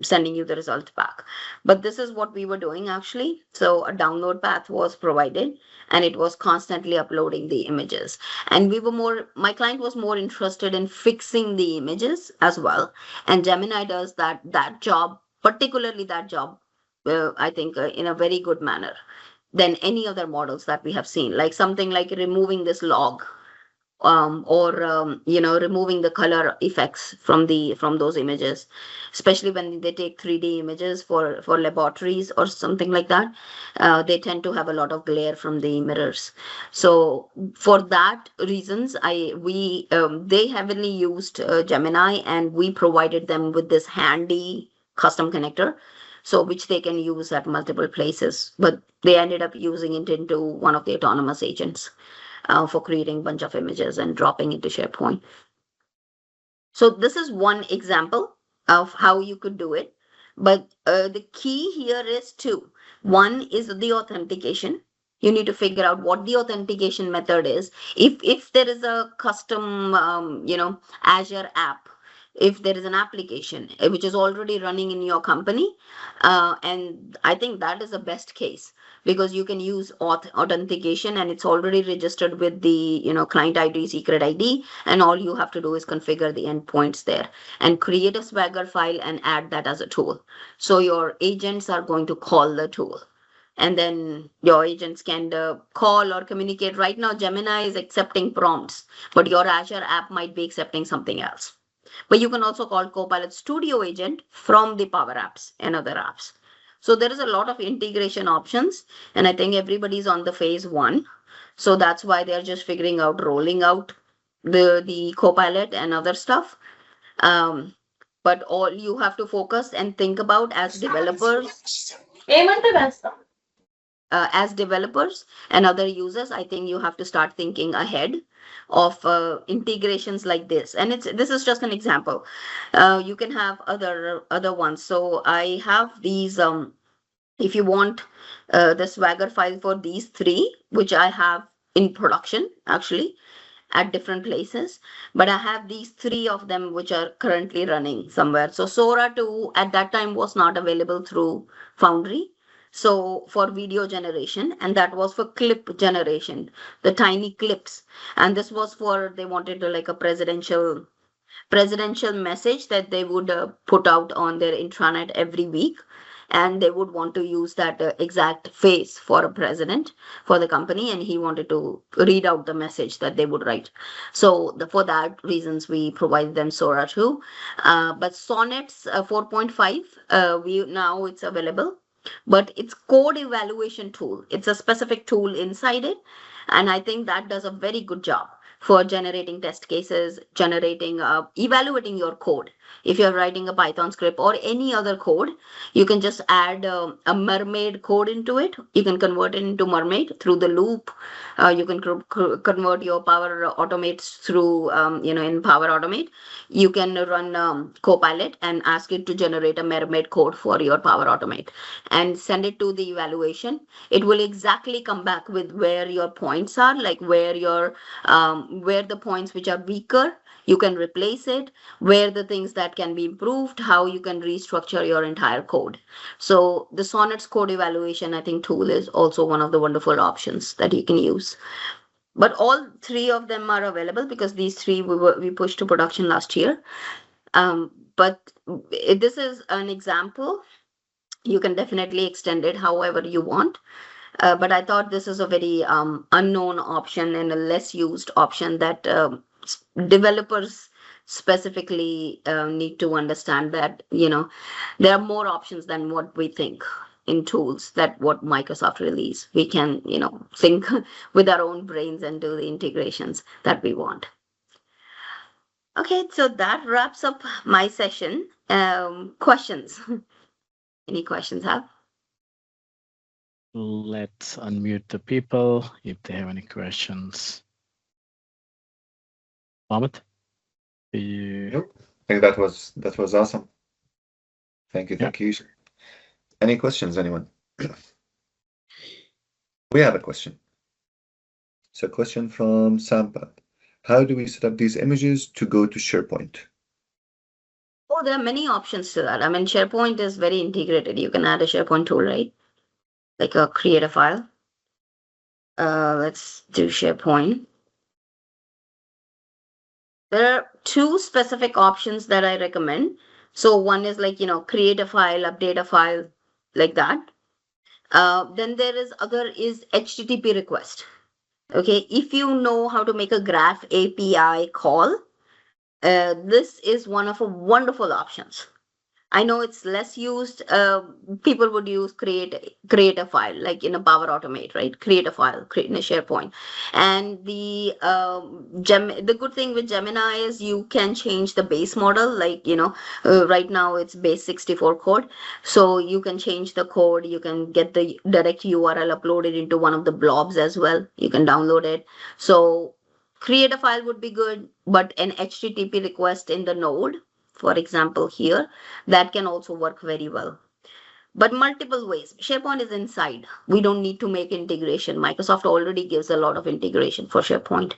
Speaker 2: sending you the result back. But this is what we were doing actually. So a download path was provided and it was constantly uploading the images. And my client was more interested in fixing the images as well. And Gemini does that job, particularly that job, I think in a very good manner than any other models that we have seen, like something like removing this log, or removing the color effects from those images, especially when they take 3D images for laboratories or something like that. They tend to have a lot of glare from the mirrors. So for that reasons, they heavily used Gemini, and we provided them with this handy custom connector, so which they can use at multiple places. But they ended up using it into one of the autonomous agents for creating a bunch of images and dropping into SharePoint. So this is one example of how you could do it. But the key here is two. One is the authentication. You need to figure out what the authentication method is. If there is a custom, Azure app, if there is an application which is already running in your company, and I think that is the best case, because you can use authentication and it's already registered with the client ID, secret ID, and all you have to do is configure the endpoints there and create a Swagger file and add that as a tool. So your agents are going to call the tool. And then your agents can call or communicate. Right now, Gemini is accepting prompts, but your Azure app might be accepting something else. But you can also call Copilot Studio Agent from the Power Apps and other apps. So there is a lot of integration options, and I think everybody's on the phase one. So that's why they're just figuring out rolling out the Copilot and other stuff. but all you have to focus and think about as developers, and other users, I think you have to start thinking ahead of integrations like this. And this is just an example. You can have other ones. So I have these. If you want the Swagger file for these three, which I have in production actually at different places, but I have these three of them which are currently running somewhere. So Sora 2 at that time was not available through Foundry. So for video generation, and that was for clip generation, the tiny clips. And this was for, they wanted to like a presidential message that they would put out on their intranet every week, and they would want to use that exact face for a president for the company, and he wanted to read out the message that they would write. So for that reasons we provide them Sora 2. But Sonnets 4.5, we now it's available, but it's code evaluation tool. It's a specific tool inside it, and I think that does a very good job for generating test cases, evaluating your code. If you're writing a Python script or any other code, you can just add a mermaid code into it. You can convert it into mermaid through the loop. You can convert your Power Automates through, in Power Automate. You can run Copilot and ask it to generate a mermaid code for your Power Automate and send it to the evaluation. It will exactly come back with where your points are, like where the points which are weaker, you can replace it, where the things that can be improved, how you can restructure your entire code. So the Sonnets code evaluation, I think, tool is also one of the wonderful options that you can use. But all three of them are available because these three we pushed to production last year. But this is an example. You can definitely extend it however you want. But I thought this is a very unknown option and a less used option that developers specifically need to understand that, there are more options than what we think in tools that what Microsoft release. We can, think with our own brains and do the integrations that we want. Okay, so that wraps up my session. Questions? Any questions, Have?
Speaker 1: Let's unmute the people if they have any questions. Mohammed?
Speaker 3: Nope. I think that was awesome. Thank you. Any questions, anyone? We have a question. So, question from Sampa. How do we set up these images to go to SharePoint?
Speaker 2: Oh, there are many options to that. I mean, SharePoint is very integrated. You can add a SharePoint tool, right? Like create a file. Let's do SharePoint. There are two specific options that I recommend. So one is like, create a file, update a file, like that. Then there is HTTP request. Okay, if you know how to make a Graph API call, this is one of the wonderful options. I know it's less used. People would use create a file, like in a Power Automate, right? Create a file, create in a SharePoint. And the good thing with Gemini is you can change the base model. Like, right now it's base 64 code. So you can change the code. You can get the direct URL uploaded into one of the blobs as well. You can download it. So create a file would be good, but an HTTP request in the node, for example, here, that can also work very well. But multiple ways. SharePoint is inside. We don't need to make integration. Microsoft already gives a lot of integration for SharePoint.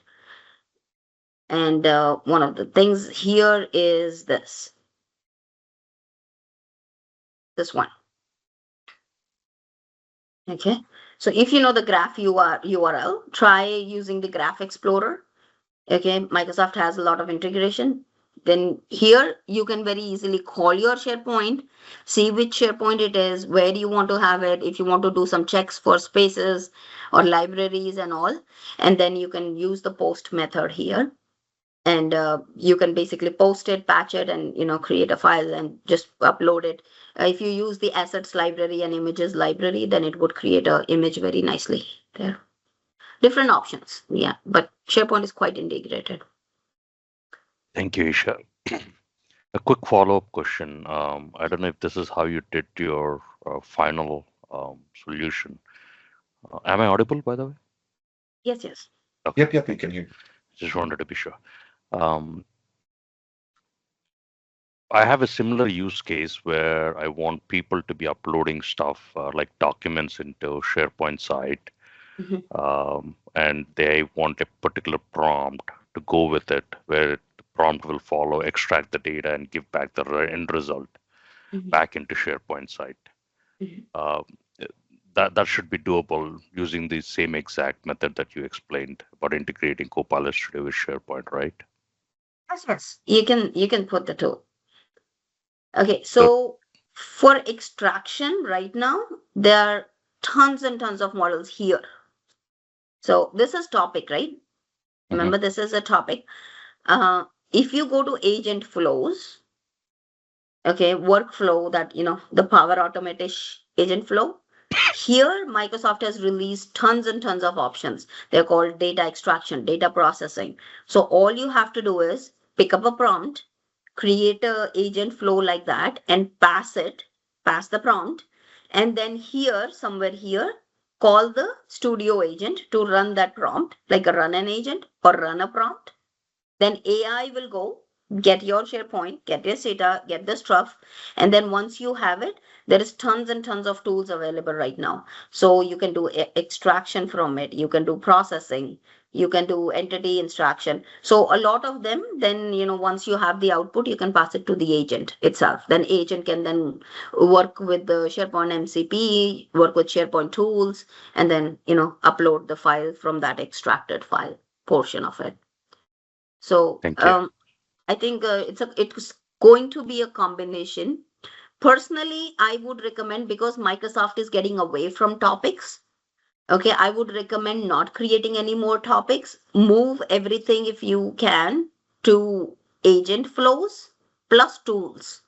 Speaker 2: And one of the things here is this one. Okay. So if you know the Graph URL, try using the Graph Explorer. Okay. Microsoft has a lot of integration. Then here you can very easily call your SharePoint, see which SharePoint it is, where you want to have it, if you want to do some checks for spaces or libraries and all. And then you can use the post method here. And you can basically post it, patch it, and create a file and just upload it. If you use the assets library and images library, then it would create an image very nicely there. Different options, but SharePoint is quite integrated.
Speaker 4: Thank you, Isha. A quick follow-up question. I don't know if this is how you did your final solution. Am I audible, by the way?
Speaker 2: Yes, yes.
Speaker 4: Okay,
Speaker 3: Yep, we can hear.
Speaker 4: just wanted to be sure. Um, I have a similar use case where I want people to be uploading stuff like documents into SharePoint site,
Speaker 2: Hmm.
Speaker 4: and they want a particular prompt to go with it, where the prompt will follow, extract the data, and give back the end result
Speaker 2: Hmm.
Speaker 4: back into SharePoint site.
Speaker 2: Hmm.
Speaker 4: Uh, that should be doable using the same exact method that you explained about integrating Copilot Studio with SharePoint, right?
Speaker 2: Yes, yes. You can put the tool. Okay,
Speaker 4: So,
Speaker 2: so for extraction right now, there are tons and tons of models here. So this is topic, right?
Speaker 4: mhm.
Speaker 2: Remember, this is a topic. If you go to agent flows, okay, workflow, that the Power Automate agent flow. Here, Microsoft has released tons and tons of options. They're called data extraction, data processing. So all you have to do is pick up a prompt, create a agent flow like that, and pass the prompt, and then here, somewhere here, call the studio agent to run that prompt, like a run an agent or run a prompt. Then AI will go get your SharePoint, get your data, get the stuff, and then once you have it, there is tons and tons of tools available right now. So you can do extraction from it, you can do processing, you can do entity extraction. So a lot of them, then once you have the output, you can pass it to the agent itself. Then agent can then work with the SharePoint MCP, work with SharePoint tools, and then upload the file from that extracted file portion of it. So
Speaker 4: Thank you.
Speaker 2: I think it's going to be a combination. Personally, I would recommend, because Microsoft is getting away from topics. Okay, I would recommend not creating any more topics. Move everything if you can to agent flows plus tools.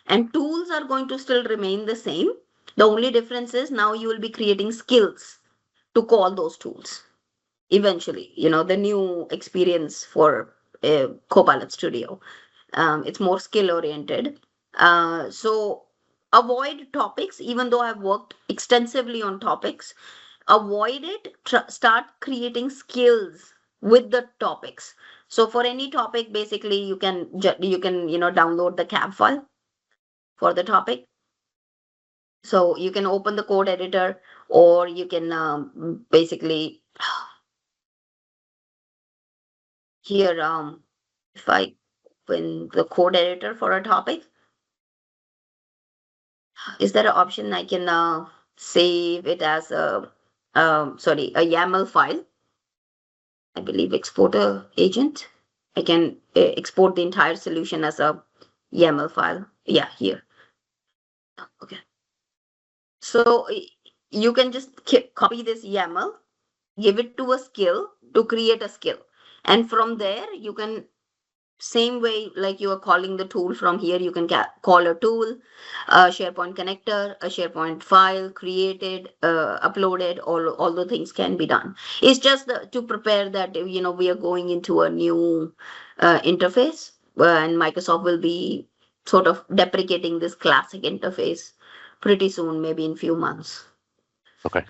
Speaker 2: And tools are going to still remain the same. The only difference is now you will be creating skills to call those tools eventually, the new experience for Copilot Studio. It's more skill oriented. So avoid topics, even though I've worked extensively on topics. Avoid it, start creating skills with the topics. So for any topic, basically you can download the cab file for the topic. So you can open the code editor, or you can basically here if I open the code editor for a topic, is there an option I can save it as a YAML file? I believe exporter agent. I can export the entire solution as a YAML file. Yeah, here. Okay. So you can just copy this YAML, give it to a skill to create a skill. And from there, you can, same way like you are calling the tool from here, you can call a tool, a SharePoint connector, a SharePoint file, created, uploaded, all the things can be done. It's just to prepare that we are going into a new interface, and Microsoft will be sort of deprecating this classic interface pretty soon, maybe in few months.
Speaker 4: Okay,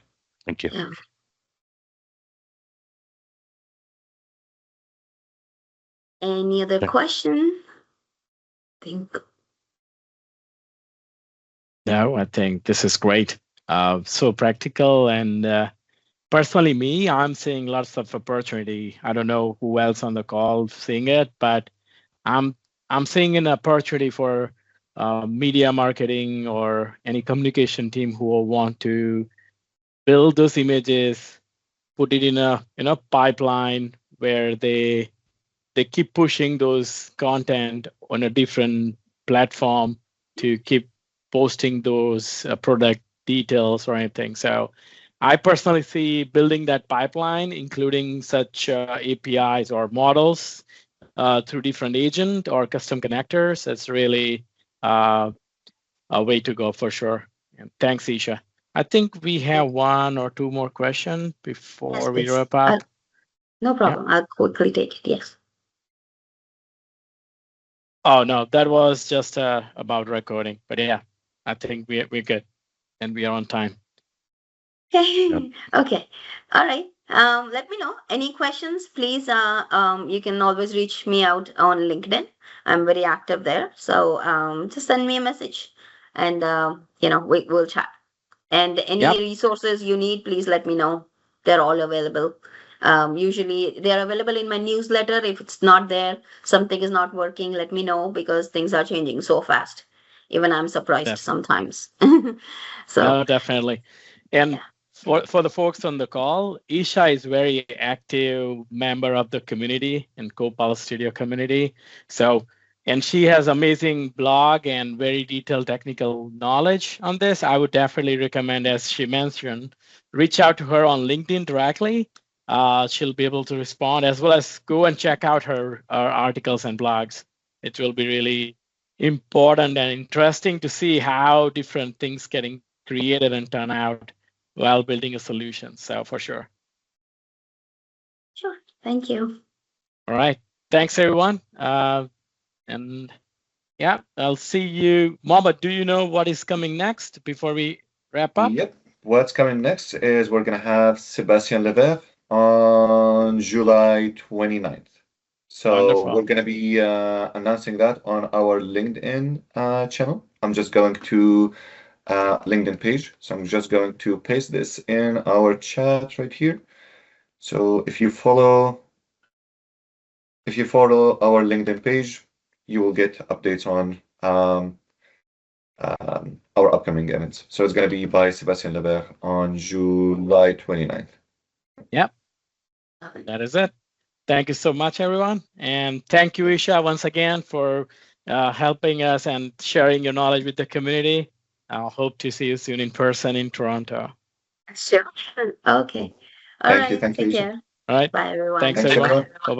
Speaker 4: thank you.
Speaker 2: Yeah. Any other
Speaker 4: Okay.
Speaker 2: question? Think.
Speaker 1: No, I think this is great. So practical, and personally, I'm seeing lots of opportunity. I don't know who else on the call seeing it, but I'm I'm seeing an opportunity for media marketing or any communication team who will want to build those images, put it in a pipeline where they keep pushing those content on a different platform to keep posting those product details or anything. So I personally see building that pipeline, including such APIs or models through different agent or custom connectors. It's really uh, a way to go for sure. And thanks, Isha. I think we have one or two more questions
Speaker 2: Yes,
Speaker 1: before we
Speaker 2: please.
Speaker 1: wrap up.
Speaker 2: No
Speaker 1: Yeah.
Speaker 2: problem. I'll quickly take it. Yes.
Speaker 1: Oh no, that was just about recording. But yeah, I think we're good and we are on time.
Speaker 4: Yep.
Speaker 2: Okay. Okay. All right. Let me know any questions, please. You can always reach me out on LinkedIn. I'm very active there, so just send me a message, and we'll chat. And any
Speaker 1: Yep,
Speaker 2: resources you need, please let me know. They're all available. Usually they're available in my newsletter. If it's not there, something is not working, let me know because things are changing so fast. Even I'm surprised
Speaker 1: definitely.
Speaker 2: sometimes. So,
Speaker 1: No, definitely. And
Speaker 2: yeah.
Speaker 1: for the folks on the call, Isha is very active member of the community and Copilot Studio community. So, and she has amazing blog and very detailed technical knowledge on this. I would definitely recommend, as she mentioned, reach out to her on LinkedIn directly. She'll be able to respond, as well as go and check out her articles and blogs. It will be really important and interesting to see how different things getting created and turn out while building a solution. So for sure.
Speaker 2: Sure. Thank you.
Speaker 1: All right. Thanks everyone. And yeah, I'll see you. Mama, do you know what is coming next before we wrap up?
Speaker 3: Yep. What's coming next is we're gonna have Sebastian Levert on July 29th. So we're
Speaker 1: Wonderful.
Speaker 3: gonna be announcing that on our LinkedIn channel. I'm just going to LinkedIn page. So I'm just going to paste this in our chat right here. So if you follow our LinkedIn page, you will get updates on our upcoming events. So it's going to be by Sebastian Lebert on July 29th.
Speaker 1: Yep,
Speaker 2: Love it.
Speaker 1: that is it. Thank you so much, everyone. And thank you, Isha, once again for helping us and sharing your knowledge with the community. I hope to see you soon in person in Toronto.
Speaker 2: Sure. Okay. All
Speaker 3: Thank you.
Speaker 2: right.
Speaker 3: Thank you,
Speaker 2: Take
Speaker 3: Isha.
Speaker 2: care.
Speaker 1: All right.
Speaker 2: Bye,
Speaker 1: Thanks,
Speaker 2: everyone.
Speaker 3: Thanks,
Speaker 1: everyone.
Speaker 3: everyone.
Speaker 1: Bye bye.